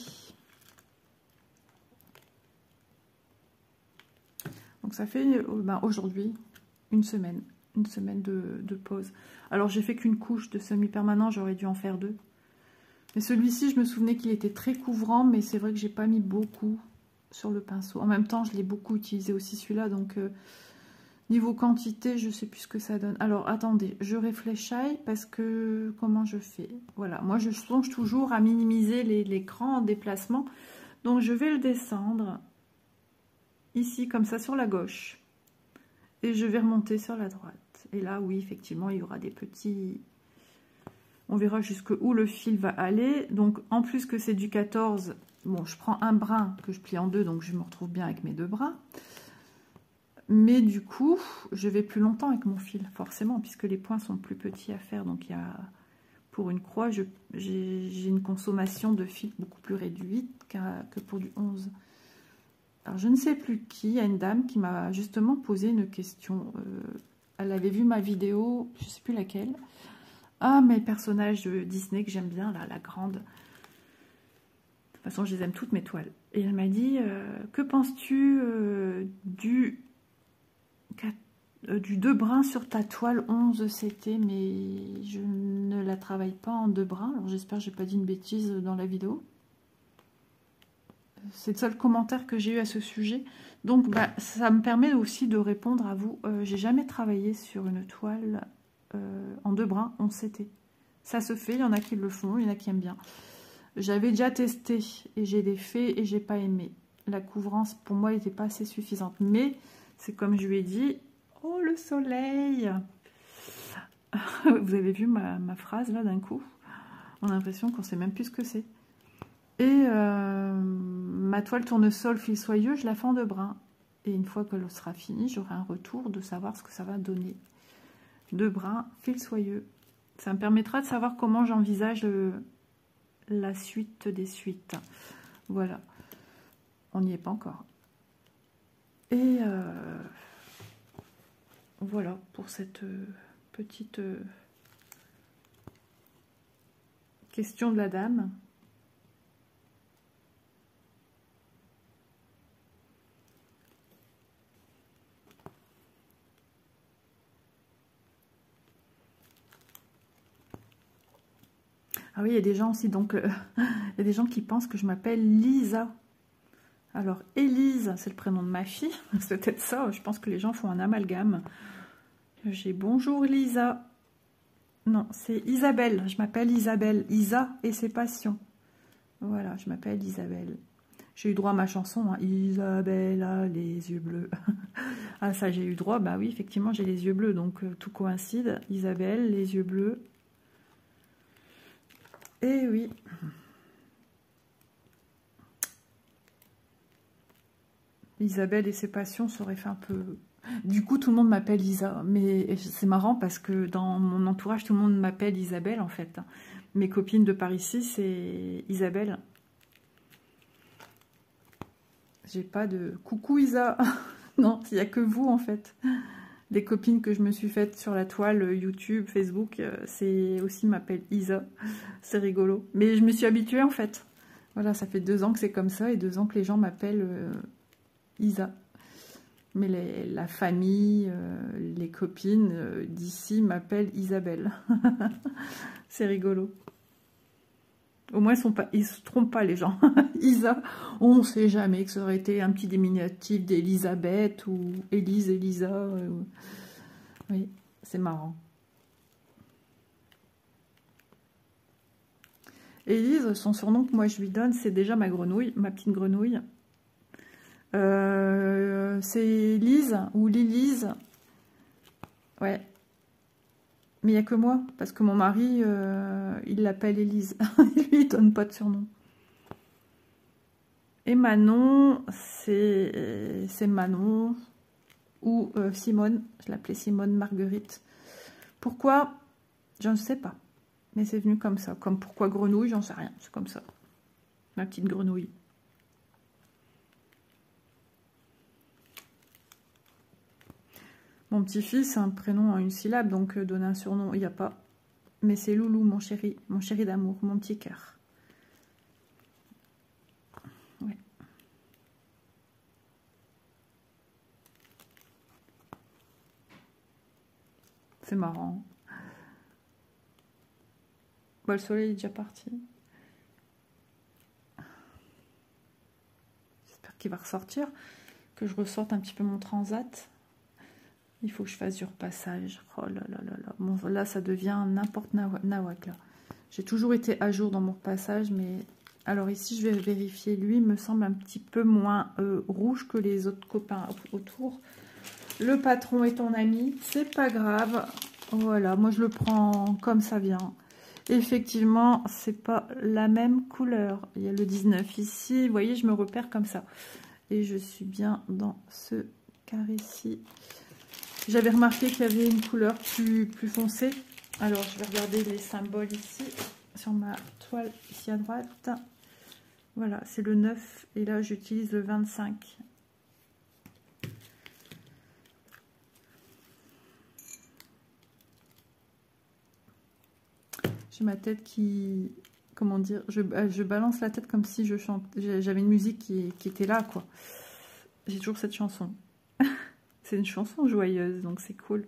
Donc ça fait ben, aujourd'hui une semaine de pause. Alors j'ai fait qu'une couche de semi-permanent, j'aurais dû en faire 2. Mais celui-ci, je me souvenais qu'il était très couvrant, mais c'est vrai que j'ai pas mis beaucoup sur le pinceau. En même temps, je l'ai beaucoup utilisé aussi celui-là, donc niveau quantité, je sais plus ce que ça donne. Alors attendez, je réfléchis parce que comment je fais? Voilà, moi je songe toujours à minimiser les grands déplacements. Donc je vais le descendre ici comme ça sur la gauche et je vais remonter sur la droite. Et là, oui, effectivement, il y aura des petits... On verra jusqu'où le fil va aller. Donc en plus que c'est du 14, bon, je prends un brin que je plie en 2, donc je me retrouve bien avec mes 2 bras. Mais du coup, je vais plus longtemps avec mon fil, forcément, puisque les points sont plus petits à faire. Donc, il y a, pour une croix, j'ai une consommation de fil beaucoup plus réduite que pour du 11. Alors, je ne sais plus qui, il y a une dame qui m'a justement posé une question. Elle avait vu ma vidéo, je ne sais plus laquelle. Ah, mes personnages de Disney que j'aime bien, là, la grande. De toute façon, je les aime toutes, mes toiles. Et elle m'a dit, que penses-tu du 2 brins sur ta toile 11 CT, mais je ne la travaille pas en 2 brins. Alors j'espère que j'ai pas dit une bêtise dans la vidéo. C'est le seul commentaire que j'ai eu à ce sujet. Donc bah, ça me permet aussi de répondre à vous. J'ai jamais travaillé sur une toile en 2 brins 11 CT. Ça se fait, il y en a qui le font, il y en a qui aiment bien. J'avais déjà testé et j'ai des faits et j'ai pas aimé. La couvrance pour moi n'était pas assez suffisante, mais c'est comme je lui ai dit, oh le soleil. Vous avez vu ma phrase là d'un coup? On a l'impression qu'on sait même plus ce que c'est. Et ma toile tournesol fil soyeux, je la fais en 2 brins. Et une fois qu'elle sera finie, j'aurai un retour de savoir ce que ça va donner. 2 brins, fil soyeux. Ça me permettra de savoir comment j'envisage la suite des suites. Voilà. On n'y est pas encore. Et voilà pour cette petite question de la dame. Ah oui, il y a des gens aussi, donc il y a des gens qui pensent que je m'appelle Lisa. Alors, Élise, c'est le prénom de ma fille, c'est peut-être ça, je pense que les gens font un amalgame. J'ai bonjour Lisa. Non, c'est Isabelle, je m'appelle Isabelle. Isa et ses passions. Voilà, je m'appelle Isabelle. J'ai eu droit à ma chanson, hein. Isabelle a les yeux bleus. Ah ça, j'ai eu droit, bah oui, effectivement, j'ai les yeux bleus, donc tout coïncide. Isabelle, les yeux bleus. Et oui. Isabelle et ses passions, ça aurait fait un peu... Du coup, tout le monde m'appelle Isa, mais c'est marrant parce que dans mon entourage, tout le monde m'appelle Isabelle, en fait. Mes copines de par ici, c'est Isabelle. J'ai pas de « Coucou Isa !» Non, il n'y a que vous, en fait. Des copines que je me suis faites sur la toile, YouTube, Facebook, c'est aussi m'appelle Isa. C'est rigolo. Mais je me suis habituée, en fait. Voilà, ça fait 2 ans que c'est comme ça et 2 ans que les gens m'appellent Isa. Mais la famille, les copines d'ici m'appellent Isabelle. C'est rigolo. Au moins, ils ne se trompent pas, les gens. Isa, on ne sait jamais que ça aurait été un petit diminutif d'Elisabeth ou Élise, Elisa. Oui, c'est marrant. Élise, son surnom que moi je lui donne, c'est déjà ma grenouille, ma petite grenouille. C'est Lise ou Lilise. Ouais. Mais il n'y a que moi, parce que mon mari, il l'appelle Élise. Lui, il donne pas de surnom. Et Manon, c'est Manon ou Simone. Je l'appelais Simone Marguerite. Pourquoi? Je ne sais pas. Mais c'est venu comme ça. Comme pourquoi grenouille, j'en sais rien. C'est comme ça. Ma petite grenouille. Mon petit-fils, un prénom en une syllabe, donc donner un surnom, il n'y a pas. Mais c'est Loulou, mon chéri d'amour, mon petit cœur. Ouais. C'est marrant. Bah, le soleil est déjà parti. J'espère qu'il va ressortir, que je ressorte un petit peu mon transat. Il faut que je fasse du repassage. Oh là là là là. Bon, là, ça devient n'importe nawak, là. J'ai toujours été à jour dans mon repassage, mais... Alors ici, je vais vérifier. Lui, il me semble un petit peu moins rouge que les autres copains autour. Le patron est ton ami. C'est pas grave. Voilà, moi, je le prends comme ça vient. Effectivement, c'est pas la même couleur. Il y a le 19 ici. Vous voyez, je me repère comme ça. Et je suis bien dans ce carré-ci. J'avais remarqué qu'il y avait une couleur plus foncée. Alors, je vais regarder les symboles ici, sur ma toile, ici à droite. Voilà, c'est le 9. Et là, j'utilise le 25. J'ai ma tête qui... Comment dire, je balance la tête comme si je chante. J'avais une musique qui était là, quoi. J'ai toujours cette chanson. C'est une chanson joyeuse, donc c'est cool.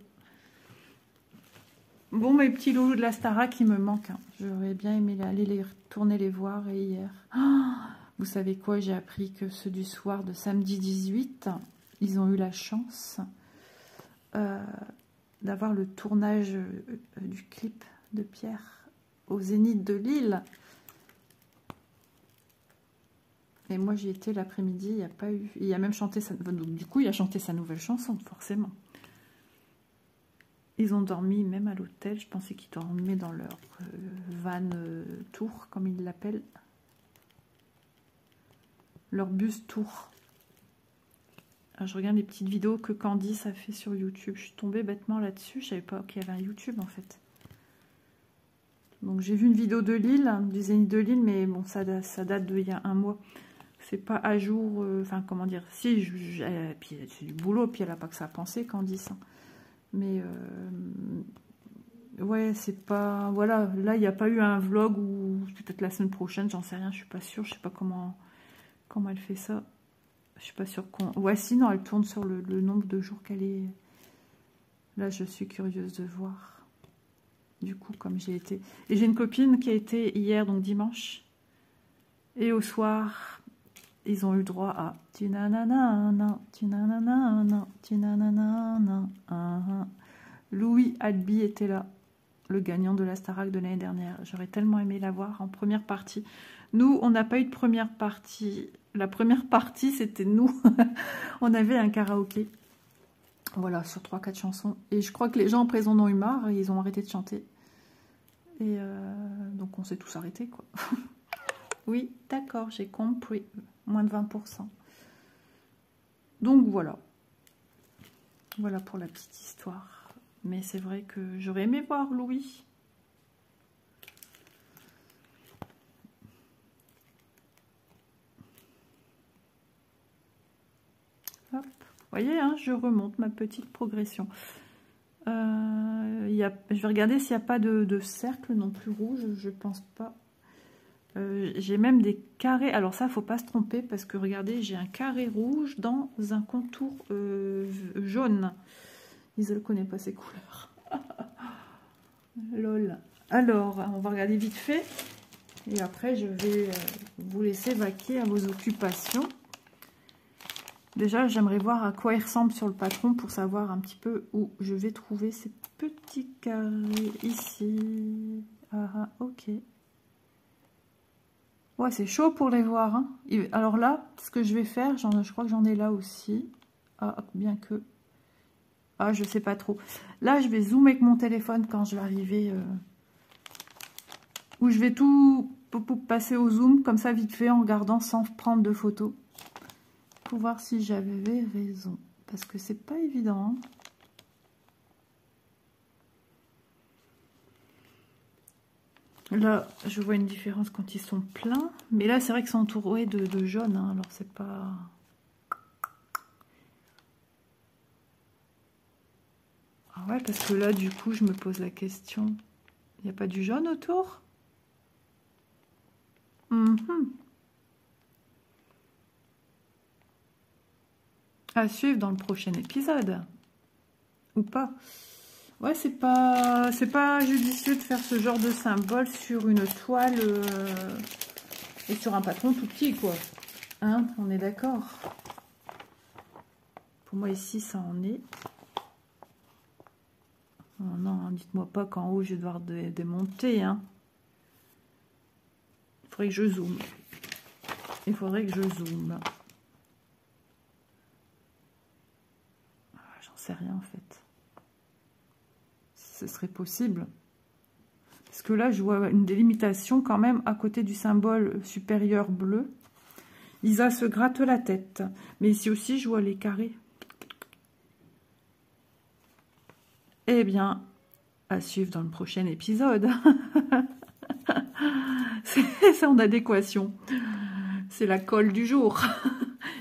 Bon, mes petits loulous de la Starac qui me manquent. Hein. J'aurais bien aimé aller les retourner les voir. Et hier, vous savez quoi? J'ai appris que ceux du soir de samedi 18, ils ont eu la chance d'avoir le tournage du clip de Pierre au Zénith de Lille. Et moi, j'y étais l'après-midi, il n'y a pas eu... Il a même chanté sa... Donc, du coup, il a chanté sa nouvelle chanson, forcément. Ils ont dormi même à l'hôtel. Je pensais qu'ils dormaient dans leur van tour, comme ils l'appellent. Leur bus tour. Alors, je regarde les petites vidéos que Candice a fait sur YouTube. Je suis tombée bêtement là-dessus. Je savais pas qu'il y avait un YouTube, en fait. Donc j'ai vu une vidéo de Lille, du Zénith de Lille, mais bon, ça date d'il y a 1 mois. C'est pas à jour, enfin comment dire, si, puis c'est du boulot, puis elle a pas que ça à penser, Candice. Hein. Mais ouais, c'est pas, voilà, là il n'y a pas eu un vlog, ou peut-être la semaine prochaine, j'en sais rien, je suis pas sûre, je sais pas comment elle fait ça. Je suis pas sûre qu'on... Ouais, sinon elle tourne sur le nombre de jours qu'elle est... Là, je suis curieuse de voir. Du coup, comme j'ai été... Et j'ai une copine qui a été hier, donc dimanche. Et au soir, ils ont eu droit à... Louis Albi était là, le gagnant de la Starac de l'année dernière. J'aurais tellement aimé la voir en première partie. Nous, on n'a pas eu de première partie. La première partie, c'était nous. On avait un karaoké. Voilà, sur 3-4 chansons. Et je crois que les gens en prison en ont eu marre. Ils ont arrêté de chanter. Et donc, on s'est tous arrêtés, quoi. Oui, d'accord, j'ai compris. Moins de 20%. Donc, voilà. Voilà pour la petite histoire. Mais c'est vrai que j'aurais aimé voir Louis. Hop. Vous voyez, hein, je remonte ma petite progression. Je vais regarder s'il n'y a pas de cercle non plus rouge. Je pense pas. J'ai même des carrés. Alors ça, faut pas se tromper parce que regardez, j'ai un carré rouge dans un contour jaune. Ils ne connaissent pas ces couleurs. Lol. Alors, on va regarder vite fait. Et après, je vais vous laisser vaquer à vos occupations. Déjà, j'aimerais voir à quoi il ressemble sur le patron pour savoir un petit peu où je vais trouver ces petits carrés ici. Ah, ok. Ouais, c'est chaud pour les voir. Hein. Alors là, ce que je vais faire, je crois que j'en ai là aussi. Ah, bien que... Ah, je sais pas trop. Là, je vais zoomer avec mon téléphone quand je vais arriver... Où je vais tout passer au zoom, comme ça, vite fait, en regardant sans prendre de photos. Pour voir si j'avais raison. Parce que c'est pas évident. Hein. Là, je vois une différence quand ils sont pleins. Mais là, c'est vrai qu'ils sont entourés de jaune. Hein, alors, c'est pas... Ah ouais, parce que là, du coup, je me pose la question. Il n'y a pas du jaune autour? À suivre dans le prochain épisode. Ou pas. Ouais, c'est pas judicieux de faire ce genre de symbole sur une toile et sur un patron tout petit, quoi. Hein, on est d'accord. Pour moi, ici, ça en est. Oh non, dites-moi pas qu'en haut, je vais devoir démonter. Hein. Il faudrait que je zoome. Il faudrait que je zoome. J'en sais rien, en fait. Ce serait possible. Parce que là, je vois une délimitation quand même à côté du symbole supérieur bleu. Isa se gratte la tête. Mais ici aussi, je vois les carrés. Eh bien, à suivre dans le prochain épisode. C'est en adéquation. C'est la colle du jour.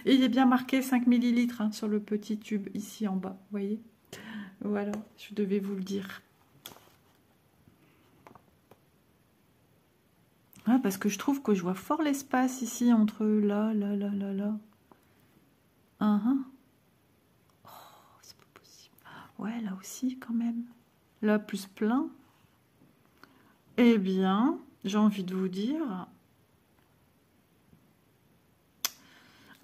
Et il est bien marqué 5 ml hein, sur le petit tube ici en bas. Vous voyez? Voilà, je devais vous le dire. Ah, parce que je trouve que je vois fort l'espace ici entre là. Oh, c'est pas possible. Ouais, là aussi quand même. Là, plus plein. Eh bien, j'ai envie de vous dire...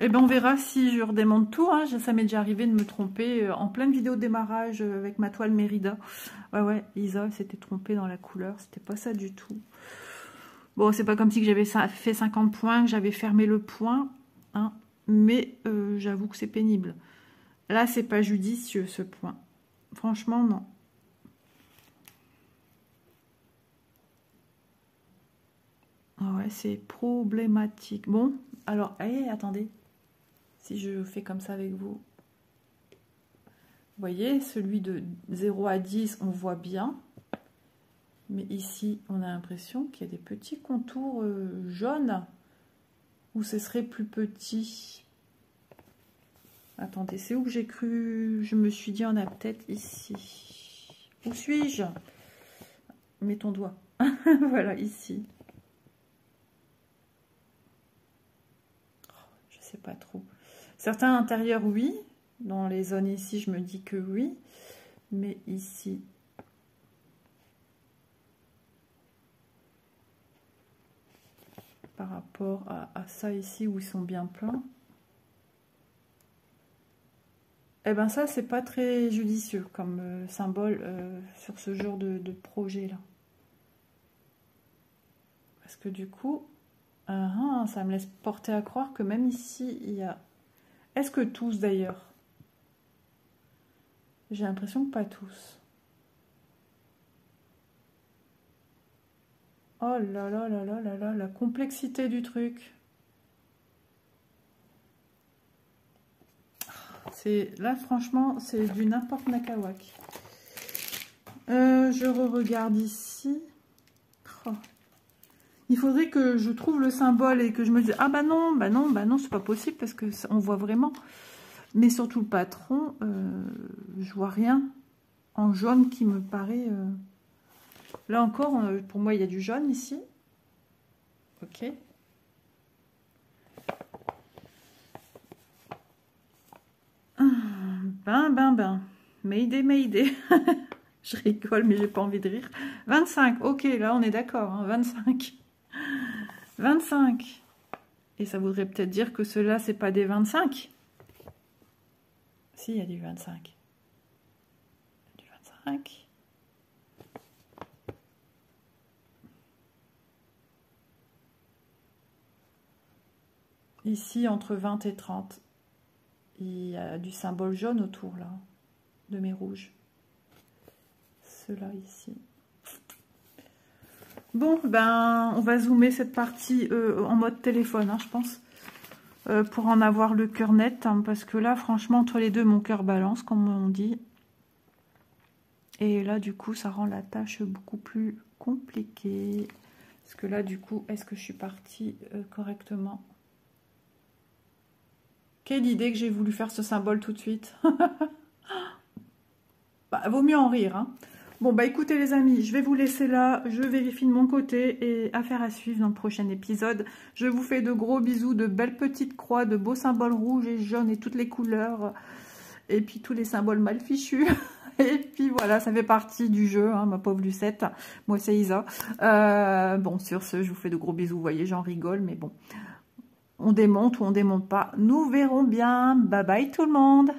Eh bien, on verra si je redémonte tout. Hein. Ça m'est déjà arrivé de me tromper en pleine vidéo de démarrage avec ma toile Mérida. Ouais, Isa s'était trompée dans la couleur. C'était pas ça du tout. Bon, c'est pas comme si j'avais fait 50 points, que j'avais fermé le point. Hein. Mais j'avoue que c'est pénible. Là, c'est pas judicieux, ce point. Franchement, non. Ah ouais, c'est problématique. Bon, alors, attendez. Si je fais comme ça avec vous. Vous voyez, celui de 0 à 10, on voit bien. Mais ici, on a l'impression qu'il y a des petits contours jaunes. Ou ce serait plus petit. Attendez, c'est où que j'ai cru? Je me suis dit, on a peut-être ici. Où suis-je? Mets ton doigt. Voilà, ici. Je sais pas trop. Certains intérieurs, oui. Dans les zones ici, je me dis que oui. Mais ici... par rapport à ça ici, où ils sont bien pleins... Eh ben ça, c'est pas très judicieux comme symbole sur ce genre de projet-là. Parce que du coup, ça me laisse porter à croire que même ici, il y a... Est-ce que tous d'ailleurs? J'ai l'impression que pas tous. Oh là là là là là là, la complexité du truc. Là, franchement, c'est du n'importe nakawak. Je re-regarde ici. Oh. Il faudrait que je trouve le symbole et que je me dise, ah bah non, bah non, bah non, c'est pas possible parce que on voit vraiment. Mais surtout le patron, je vois rien en jaune qui me paraît... Là encore, pour moi, il y a du jaune ici. Ok. Ben. Mayday, Mayday. Je rigole, mais j'ai pas envie de rire. 25, ok, là on est d'accord, hein, 25. 25. Et ça voudrait peut-être dire que ceux-là, c'est pas des 25. Si, il y a du 25. Du 25. Ici, entre 20 et 30. Il y a du symbole jaune autour, là, de mes rouges. Ceux-là, ici. Bon, ben, on va zoomer cette partie en mode téléphone, hein, je pense, pour en avoir le cœur net, hein, parce que là, franchement, entre les deux, mon cœur balance, comme on dit. Et là, du coup, ça rend la tâche beaucoup plus compliquée. Parce que là, du coup, est-ce que je suis partie correctement? Quelle idée que j'ai voulu faire ce symbole tout de suite. Bah, vaut mieux en rire, hein. Bon, bah écoutez les amis, je vais vous laisser là. Je vérifie de mon côté et affaire à suivre dans le prochain épisode. Je vous fais de gros bisous, de belles petites croix, de beaux symboles rouges et jaunes et toutes les couleurs. Et puis tous les symboles mal fichus. Et puis voilà, ça fait partie du jeu, hein, ma pauvre Lucette. Moi, c'est Isa. Bon, sur ce, je vous fais de gros bisous. Vous voyez, j'en rigole, mais bon. On démonte ou on démonte pas. Nous verrons bien. Bye bye tout le monde.